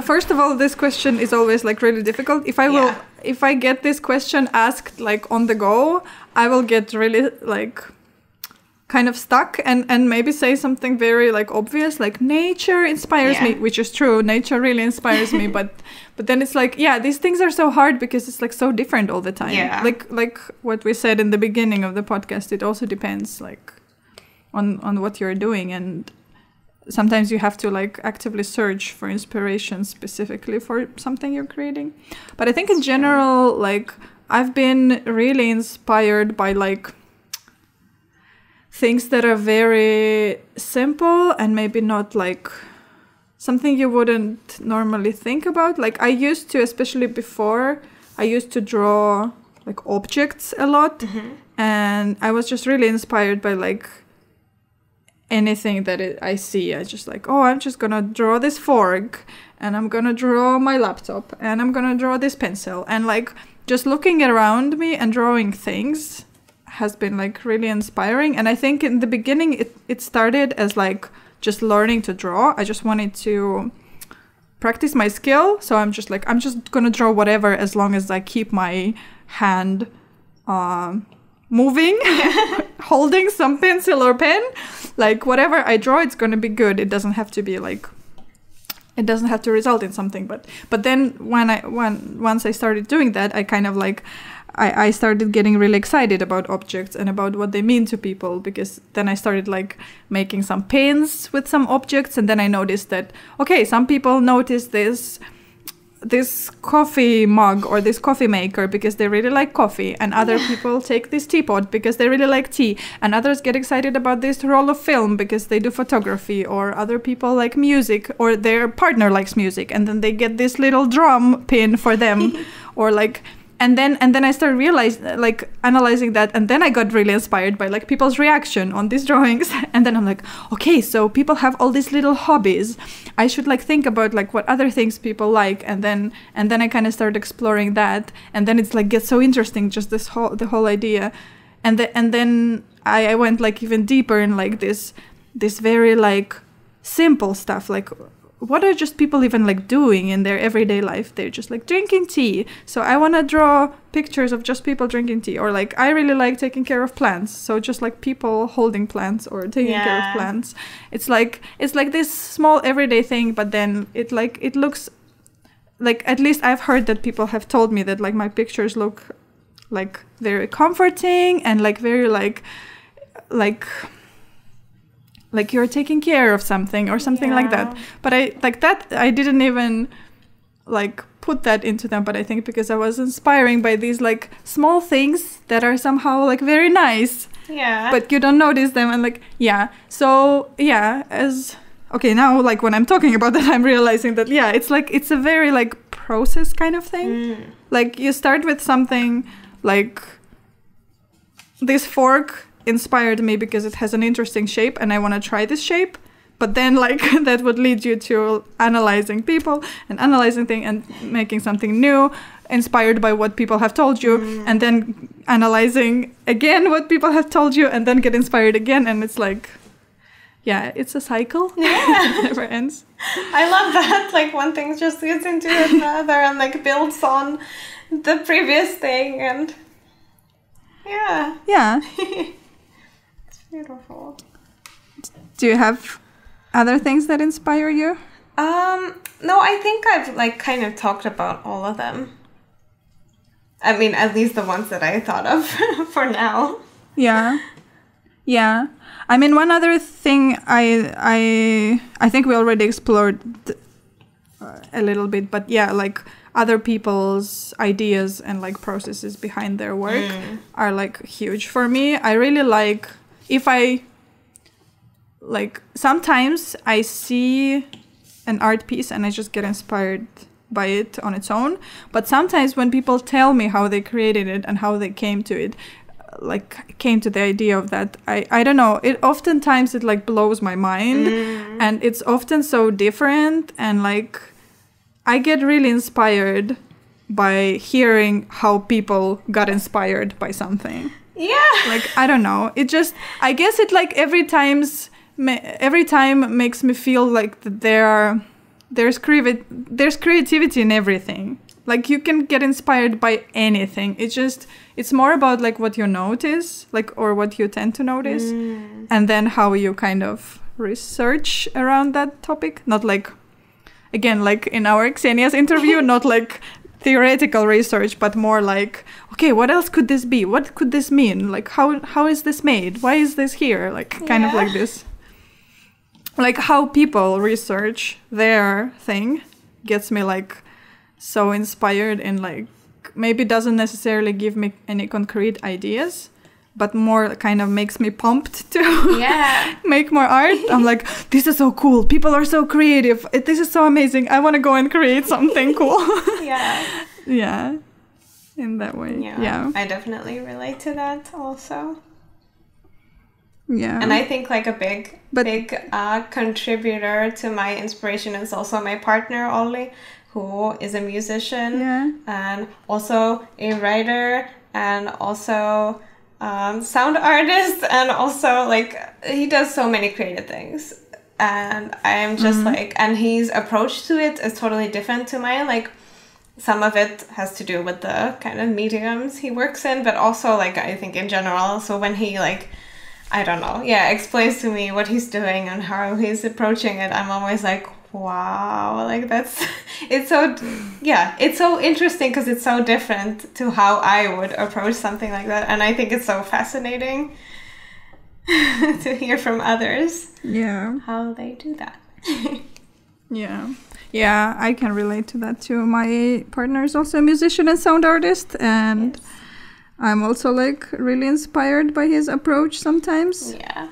first of all, this question is always like really difficult. If I get this question asked like on the go, I will get really like kind of stuck and maybe say something very like obvious, like nature inspires me, which is true. Nature really inspires me, but then it's like, these things are so hard because it's like so different all the time. Yeah. Like what we said in the beginning of the podcast, it also depends like on what you're doing, and sometimes you have to like actively search for inspiration specifically for something you're creating. But I think in general, like I've been really inspired by like things that are very simple and maybe not like something you wouldn't normally think about. Like I used to, especially before, I used to draw like objects a lot, and I was just really inspired by like anything that I see. I just like, I'm just gonna draw this fork, and I'm gonna draw my laptop, and I'm gonna draw this pencil, and like just looking around me and drawing things has been like really inspiring. And I think in the beginning it started as like just learning to draw. I just wanted to practice my skill, so I'm just gonna draw whatever as long as I keep my hand moving, holding some pencil or pen. Like whatever I draw, it's gonna be good. It doesn't have to be like, it doesn't have to result in something. But then once I started doing that, I kind of like I started getting really excited about objects and about what they mean to people, because then I started like making some pins with some objects, and then I noticed that some people notice this coffee mug or this coffee maker because they really like coffee, and other people take this teapot because they really like tea, and others get excited about this roll of film because they do photography, or other people like music or their partner likes music, and then they get this little drum pin for them or like. And then I started analyzing that, and then I got really inspired by like people's reaction on these drawings. And then I'm like, okay, so people have all these little hobbies. I should like think about like what other things people like, and then I kind of started exploring that, and then it's like gets so interesting, just the whole idea, and then I went like even deeper in like this very like simple stuff, like. What are just people even like doing in their everyday life? They're just like drinking tea. So I want to draw pictures of just people drinking tea. Or like I really like taking care of plants. So just like people holding plants or taking care of plants. It's like this small everyday thing, but then it looks like, at least I've heard that people have told me that like my pictures look like very comforting and like very like you're taking care of something or something like that. But I didn't even like put that into them, but I think because I was inspiring by these like small things that are somehow like very nice. Yeah. But you don't notice them, and like so now like when I'm talking about that, I'm realizing that it's a very like process kind of thing. Like you start with something like this fork inspired me because it has an interesting shape and I want to try this shape, but then like that would lead you to analyzing people and analyzing things and making something new inspired by what people have told you, and then analyzing again what people have told you, and then get inspired again, and it's like yeah, it's a cycle. Yeah. It never ends. I love that. Like one thing just gets into another and like builds on the previous thing, and yeah. Yeah. It's beautiful. Do you have other things that inspire you? No, I think I've like kind of talked about all of them. I mean, at least the ones that I thought of for now. Yeah. Yeah. I mean, one other thing I think we already explored a little bit, but yeah, like other people's ideas and like processes behind their work are like huge for me. I really like sometimes I see an art piece and I just get inspired by it on its own. But sometimes when people tell me how they created it and how they came to it, like came to the idea of that, I don't know, it oftentimes it like blows my mind, and it's often so different, and like I get really inspired by hearing how people got inspired by something. Yeah. Like, I don't know, it just, I guess it like every time makes me feel like that there's creativity in everything. Like you can get inspired by anything. It's more about like what you notice, like, or what you tend to notice, and then how you kind of research around that topic. Not like, again, like in our Xenia's interview, not like theoretical research, but more like, okay, what else could this be? What could this mean? Like, how is this made? Why is this here? Like, kind of like this. Like how people research their thing gets me like so inspired, and like maybe doesn't necessarily give me any concrete ideas, but more kind of makes me pumped to make more art. I'm like, this is so cool. People are so creative. This is so amazing. I want to go and create something cool. Yeah. Yeah. In that way. Yeah. I definitely relate to that also. Yeah. And I think like a big contributor to my inspiration is also my partner, Olli, who is a musician and also a writer and also sound artist, and also like he does so many creative things. And I'm just like, and his approach to it is totally different to mine. Like some of it has to do with the kind of mediums he works in, but also like I think in general. So when he like, I don't know, explains to me what he's doing and how he's approaching it, I'm always like, wow, like it's so interesting because it's so different to how I would approach something like that. And I think it's so fascinating to hear from others how they do that. Yeah, I can relate to that too. My partner is also a musician and sound artist, and I'm also like really inspired by his approach sometimes. Yeah.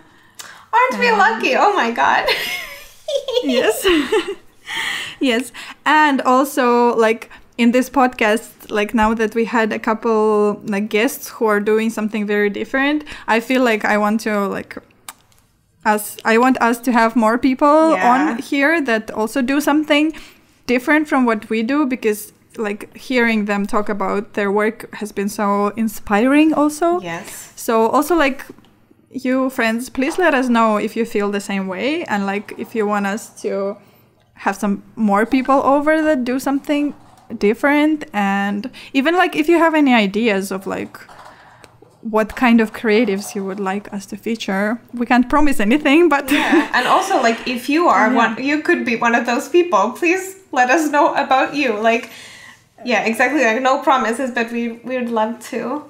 Aren't we lucky? Oh my God. Yes. Yes. And also like in this podcast, like now that we had a couple like guests who are doing something very different, I feel like I want us to have more people on here that also do something different from what we do, because like hearing them talk about their work has been so inspiring also. Yes. So also like you friends, please let us know if you feel the same way, and like if you want us to have some more people over that do something different, and even like if you have any ideas of like what kind of creatives you would like us to feature. We can't promise anything, but and also like if you are you could be one of those people, please let us know about you. Like exactly, like no promises, but we would love to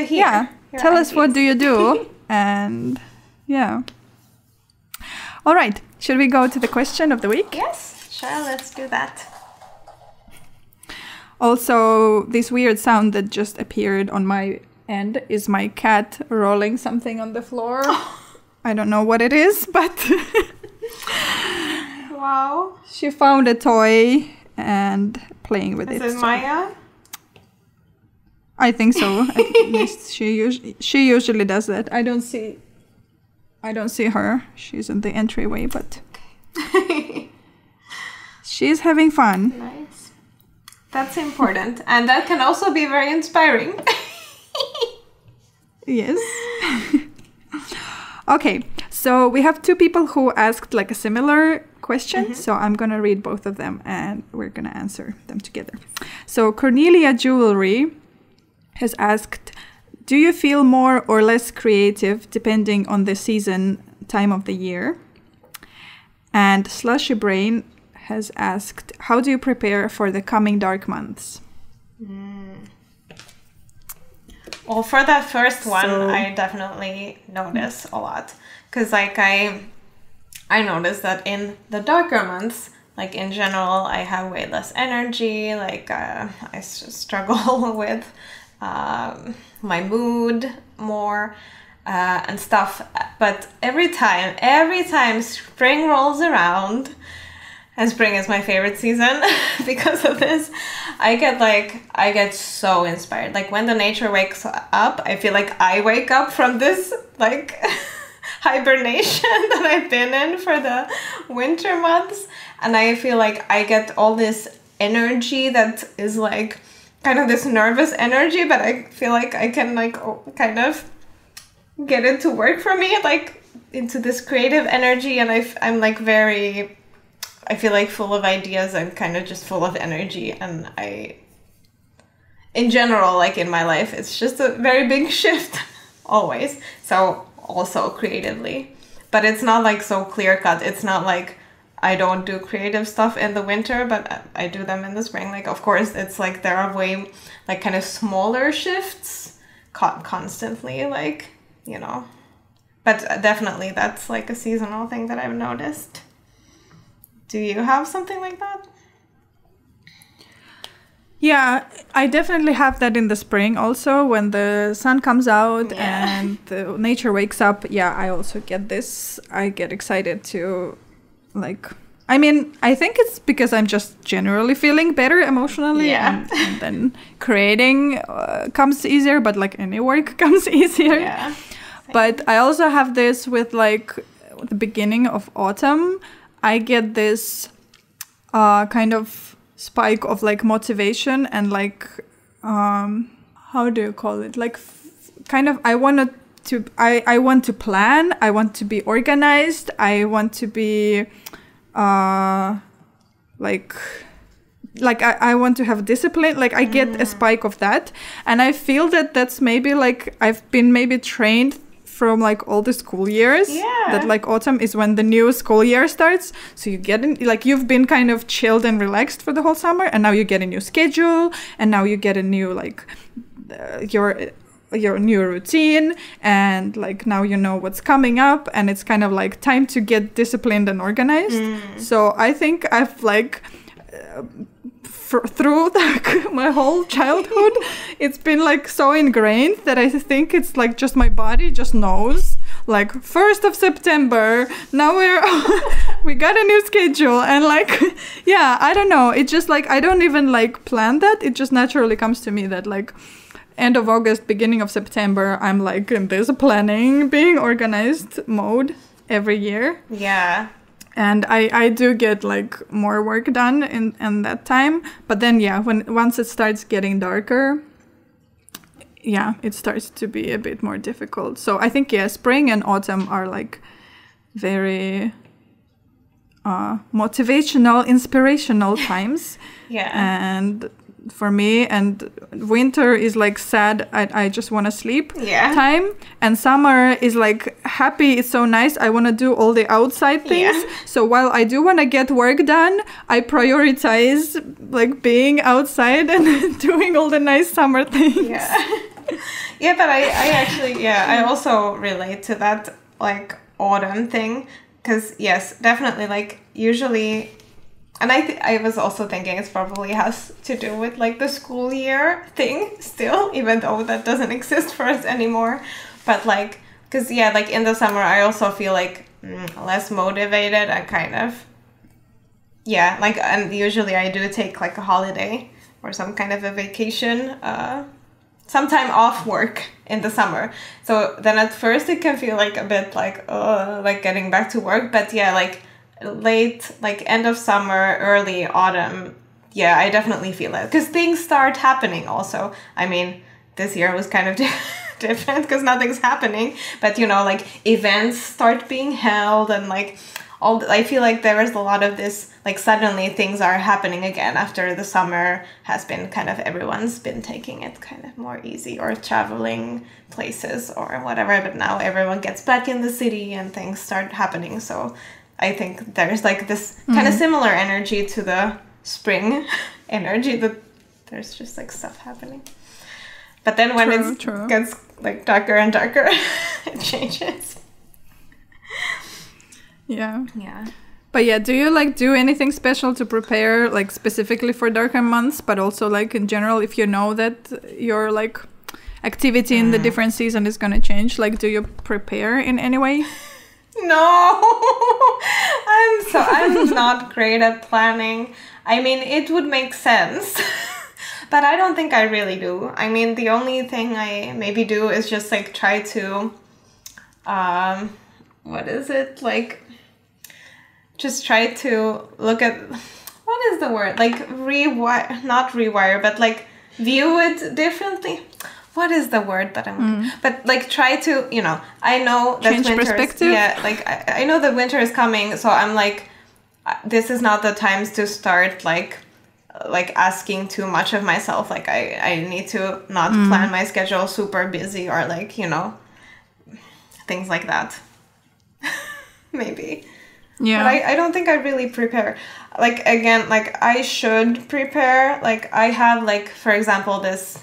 hear. Tell us, what do you do? And all right, should we go to the question of the week? Yes, sure, let's do that. Also, this weird sound that just appeared on my end is my cat rolling something on the floor. I don't know what it is, but wow, she found a toy and playing with it. Is it Maya? I think so. At least she usually does that. I don't see her. She's in the entryway, but she's having fun. Nice. That's important, and that can also be very inspiring. Yes. Okay, So we have two people who asked like a similar question. So I'm going to read both of them and we're going to answer them together. So Cornelia Jewelry has asked, do you feel more or less creative depending on the season, time of the year? And Slushy Brain has asked, how do you prepare for the coming dark months? Well, for that first one, I definitely notice a lot. Because, like, I notice that in the darker months, like, in general, I have way less energy. Like, I struggle with my mood more and stuff. But every time spring rolls around, and spring is my favorite season because of this, I get so inspired. Like, when the nature wakes up, I feel like I wake up from this, like, hibernation that I've been in for the winter months. And I feel like I get all this energy that is, like, kind of this nervous energy, but I feel like I can, like, kind of get it to work for me, like, into this creative energy. And I'm like very... I feel like full of ideas and kind of just full of energy. And in general, like in my life, it's just a very big shift always. So also creatively, but it's not like so clear cut. It's not like I don't do creative stuff in the winter, but I do them in the spring. Like, of course, it's like there are way like kind of smaller shifts constantly, like, you know, but definitely that's like a seasonal thing that I've noticed. Do you have something like that? Yeah, I definitely have that in the spring also, when the sun comes out and the nature wakes up. Yeah, I also get this. I get excited to, like, I mean, I think it's because I'm just generally feeling better emotionally. And then creating comes easier, but like any work comes easier. Yeah. But I also have this with like the beginning of autumn. I get this kind of spike of like motivation and like, how do you call it? Like kind of, I want to plan. I want to be organized. I want to be I want to have discipline. Like I get a spike of that. And I feel that that's maybe like I've been maybe trained from like all the school years, that like autumn is when the new school year starts. So you get in, like you've been kind of chilled and relaxed for the whole summer, and now you get a new schedule, and now you get a new like your new routine, and like now you know what's coming up, and it's kind of like time to get disciplined and organized. So I think I've like through my whole childhood, it's been like so ingrained that I think it's like just my body just knows, like 1st of September, now we got a new schedule, and like, yeah, I don't know. It's just like, I don't even like plan that. It just naturally comes to me that like end of August, beginning of September, I'm like in this planning, being organized mode every year. Yeah. And I do get like more work done in that time. But then, yeah, once it starts getting darker, yeah, it starts to be a bit more difficult. So I think, yeah, spring and autumn are like very motivational, inspirational times. Yeah. And for me, and winter is like sad, I just want to sleep time, and summer is like happy, it's so nice, I want to do all the outside things. So while I do want to get work done, I prioritize like being outside and doing all the nice summer things. But I actually I also relate to that like autumn thing, because yes, definitely, like usually. And I was also thinking it probably has to do with like the school year thing still, even though that doesn't exist for us anymore. But like, because like in the summer, I also feel like less motivated and kind of, like, and usually I do take like a holiday or some kind of a vacation, some time off work in the summer. So then at first it can feel like a bit like getting back to work. But like, late, like end of summer, early autumn, I definitely feel it, because things start happening also. I mean, this year was kind of different because nothing's happening. But, you know, like events start being held and like I feel like there is a lot of this, like suddenly things are happening again after the summer has been kind of, everyone's been taking it kind of more easy or traveling places or whatever. But now everyone gets back in the city and things start happening. So I think there's like this kind of similar energy to the spring energy, that there's just like stuff happening. But then when it gets like darker and darker, it changes. Yeah. Yeah. But yeah, do you like do anything special to prepare, like specifically for darker months, but also like in general, if you know that your like activity in the different season is going to change, like do you prepare in any way? No, I'm not great at planning. I mean, it would make sense, but I don't think I really do. I mean, the only thing I maybe do is just like try to, what is it? Like, just try to look at, what is the word? Like not rewire, but like view it differently. What is the word that I'm looking? But like try to, you know, I know that change winter perspective. Yeah, like I know that winter is coming, so I'm like, this is not the times to start like asking too much of myself. Like I need to not plan my schedule super busy or like, you know, things like that. Maybe. Yeah. But I don't think I really prepare. Like, again, like, I should prepare. Like, I have, like, for example, this,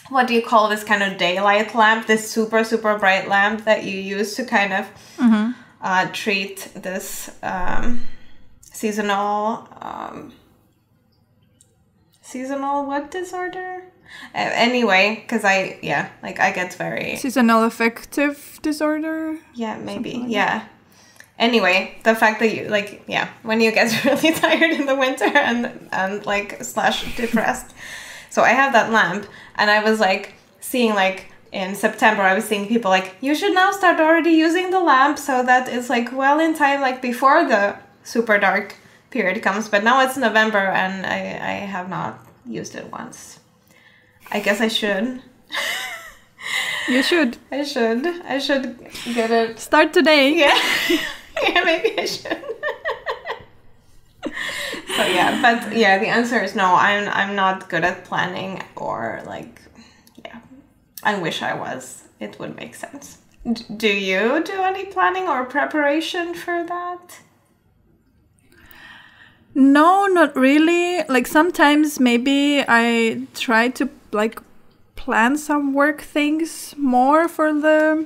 what do you call this kind of daylight lamp? This super, super bright lamp that you use to kind of treat this seasonal what disorder? Anyway, because I get very... Seasonal affective disorder? Yeah, maybe, yeah. Anyway, the fact that you, like, yeah, when you get really tired in the winter and like, / depressed. So I have that lamp, and I was, like, seeing, like, in September, I was seeing people, like, you should now start already using the lamp so that it's, like, well in time, like, before the super dark period comes. But now it's November, and I have not used it once. I guess I should. You should. I should get it. Start today. Yeah. Yeah, maybe I should. So yeah, but yeah, the answer is no. I'm not good at planning, or like, yeah, I wish I was. It would make sense. Do you do any planning or preparation for that? No, not really. Like sometimes maybe I try to like plan some work things more for the...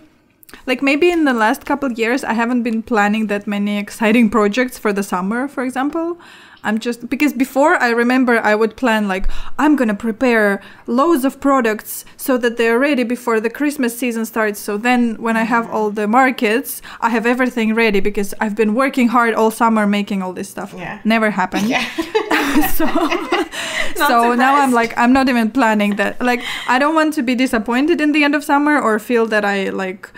Like maybe in the last couple of years, I haven't been planning that many exciting projects for the summer, for example. I'm just, because before I remember I would plan like, I'm going to prepare loads of products so that they're ready before the Christmas season starts. So then when I have all the markets, I have everything ready because I've been working hard all summer making all this stuff. Yeah. Never happened. Yeah. So now I'm like, I'm not even planning that. Like, I don't want to be disappointed in the end of summer or feel that I like...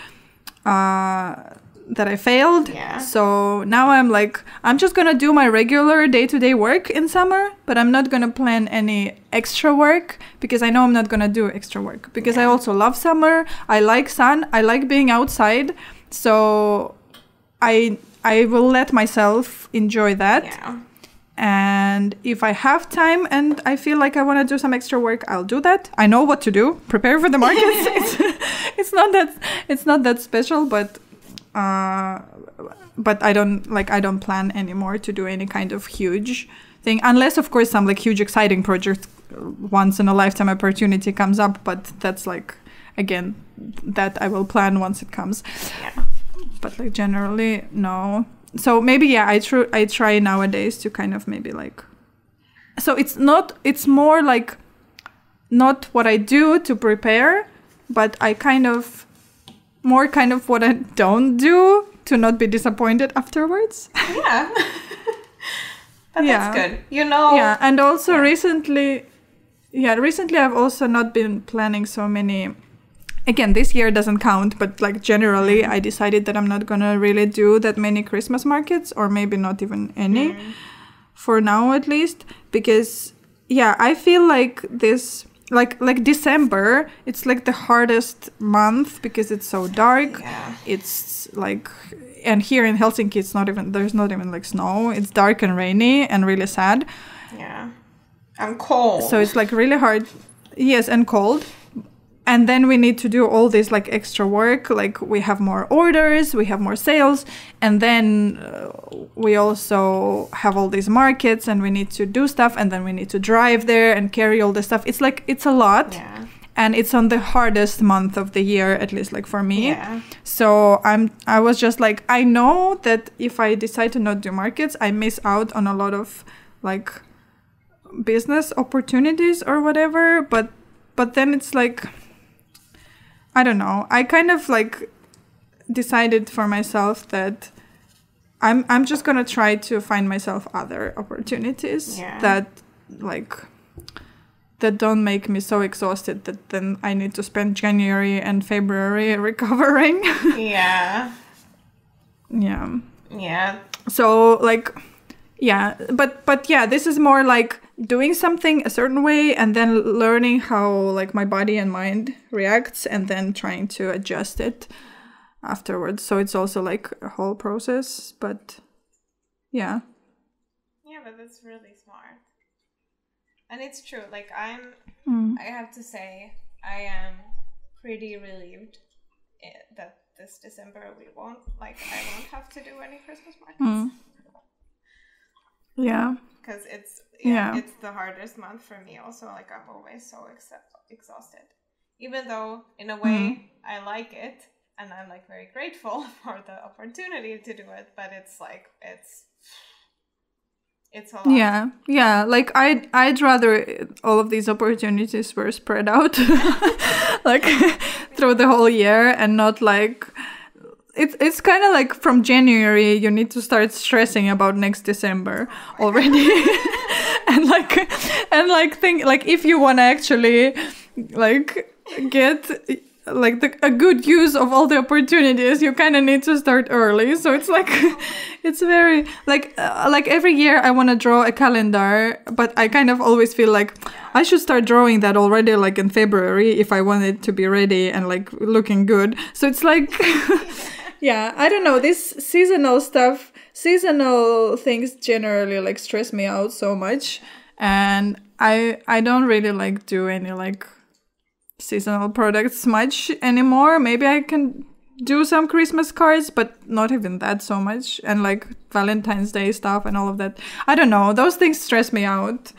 that I failed. Yeah. So now I'm like, I'm just gonna do my regular day-to-day work in summer, but I'm not gonna plan any extra work because I know I'm not gonna do extra work because I also love summer. I like sun. I like being outside. So I will let myself enjoy that. Yeah. And if I have time and I feel like I want to do some extra work, I'll do that. I know what to do. Prepare for the markets. It's not that special, but I don't plan anymore to do any kind of huge thing, unless of course some like huge exciting project, once in a lifetime opportunity comes up. But that's like, again, that I will plan once it comes. Yeah. But like generally, no. So maybe, yeah, I try nowadays to kind of maybe like, so it's more like not what I do to prepare, but I kind of what I don't do to not be disappointed afterwards. Yeah. But that's good. You know. Yeah. And also recently I've also not been planning so many. Again, this year doesn't count, but like generally I decided that I'm not gonna really do that many Christmas markets, or maybe not even any for now at least, because I feel like this like December, it's like the hardest month because it's so dark. Yeah. It's like, and here in Helsinki, there's not even like snow. It's dark and rainy and really sad. Yeah. And cold. So it's like really hard. Yes, and cold. And then we need to do all this like extra work. Like we have more orders, we have more sales, and then we also have all these markets, and we need to do stuff, and then we need to drive there and carry all this stuff. It's like, it's a lot. Yeah. And it's on the hardest month of the year, at least like for me. Yeah. So I was just like, I know that if I decide to not do markets, I miss out on a lot of like business opportunities or whatever. But then it's like, I don't know. I kind of like decided for myself that I'm just gonna try to find myself other opportunities that don't make me so exhausted that then I need to spend January and February recovering. Yeah. Yeah. Yeah. So like, yeah, but yeah, this is more like doing something a certain way and then learning how like my body and mind reacts and then trying to adjust it afterwards. So it's also like a whole process, but yeah. Yeah, but that's really smart. And it's true, like I have to say, I am pretty relieved that this December I won't have to do any Christmas markets. Yeah. Because it's the hardest month for me also. Like I'm always so exhausted. Even though in a way I like it and I'm like very grateful for the opportunity to do it, but it's like it's a lot. Yeah. Like I'd rather all of these opportunities were spread out like through the whole year and not like it's kind of like from January you need to start stressing about next December already. and think like if you want to actually like get like a good use of all the opportunities, you kind of need to start early. So it's like it's very like every year I want to draw a calendar, but I kind of always feel like I should start drawing that already like in February if I want it to be ready and like looking good. So it's like yeah, I don't know, this seasonal things generally like stress me out so much, and I don't really like do any like seasonal products much anymore. Maybe I can do some Christmas cards, but not even that so much, and like Valentine's Day stuff and all of that. I don't know, those things stress me out.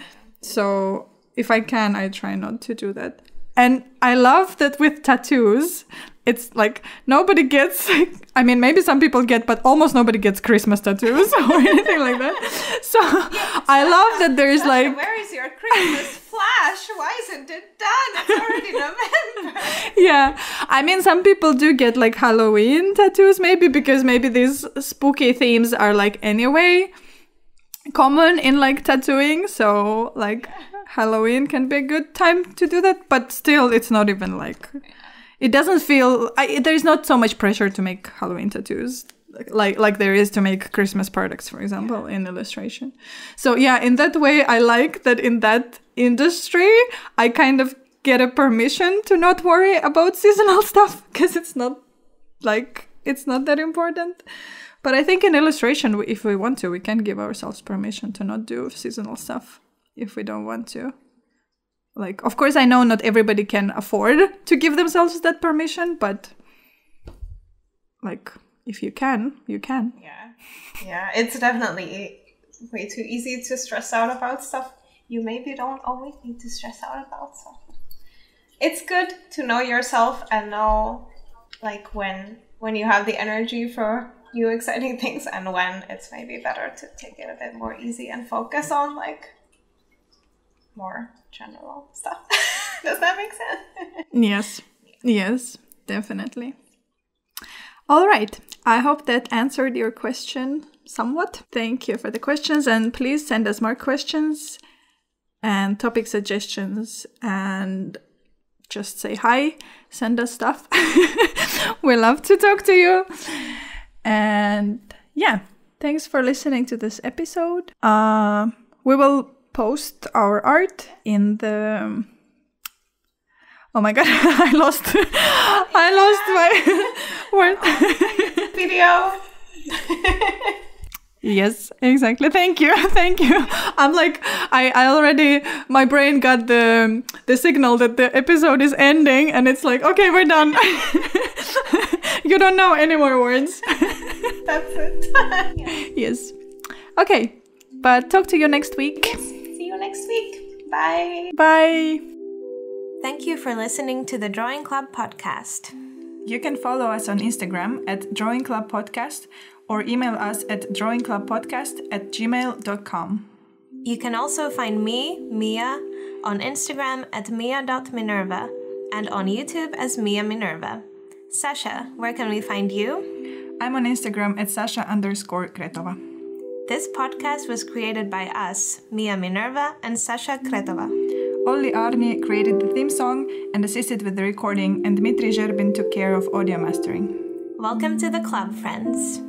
So if I can, I try not to do that. And I love that with tattoos, it's like nobody gets, I mean, maybe some people get, but almost nobody gets Christmas tattoos or anything like that. So I love that there's Sasha, like... where is your Christmas flash? Why isn't it done? It's already November. Yeah. I mean, some people do get like Halloween tattoos, maybe because maybe these spooky themes are like anyway common in like tattooing. So like Halloween can be a good time to do that, but still it's not even like... It doesn't feel... there's not so much pressure to make Halloween tattoos like there is to make Christmas products, for example, in illustration. So yeah, in that way, I like that in that industry, I kind of get a permission to not worry about seasonal stuff because it's not that important. But I think in illustration, if we want to, we can give ourselves permission to not do seasonal stuff if we don't want to. Like, of course, I know not everybody can afford to give themselves that permission, but like, if you can, you can. Yeah, it's definitely way too easy to stress out about stuff you maybe don't always need to stress out about. So it's good to know yourself and know like when you have the energy for new exciting things and when it's maybe better to take it a bit more easy and focus on like more general stuff. Does that make sense? Yes, definitely. All right. I hope that answered your question somewhat. Thank you for the questions, and please send us more questions and topic suggestions, and just say hi, send us stuff. We love to talk to you. And yeah, thanks for listening to this episode. We will post our art in the Oh my god, I lost my word. Video. Yes, exactly. Thank you. I'm like, I already, my brain got the signal that the episode is ending, and it's like, okay, we're done. You don't know any more words. That's it. Yes. Okay, but talk to you next week. Yes, see you next week. Bye. Bye. Thank you for listening to the Drawing Club podcast. You can follow us on Instagram at Drawing Club Podcast or email us at drawingclubpodcast@gmail.com. You can also find me, Mia, on Instagram at mia.minerva and on YouTube as Mia Minerva. Sasha, where can we find you? I'm on Instagram at Sasha_Kretova. This podcast was created by us, Mia Minerva and Sasha Kretova. Olli Aarni created the theme song and assisted with the recording, and Dmitri Zherbin took care of audio mastering. Welcome to the club, friends.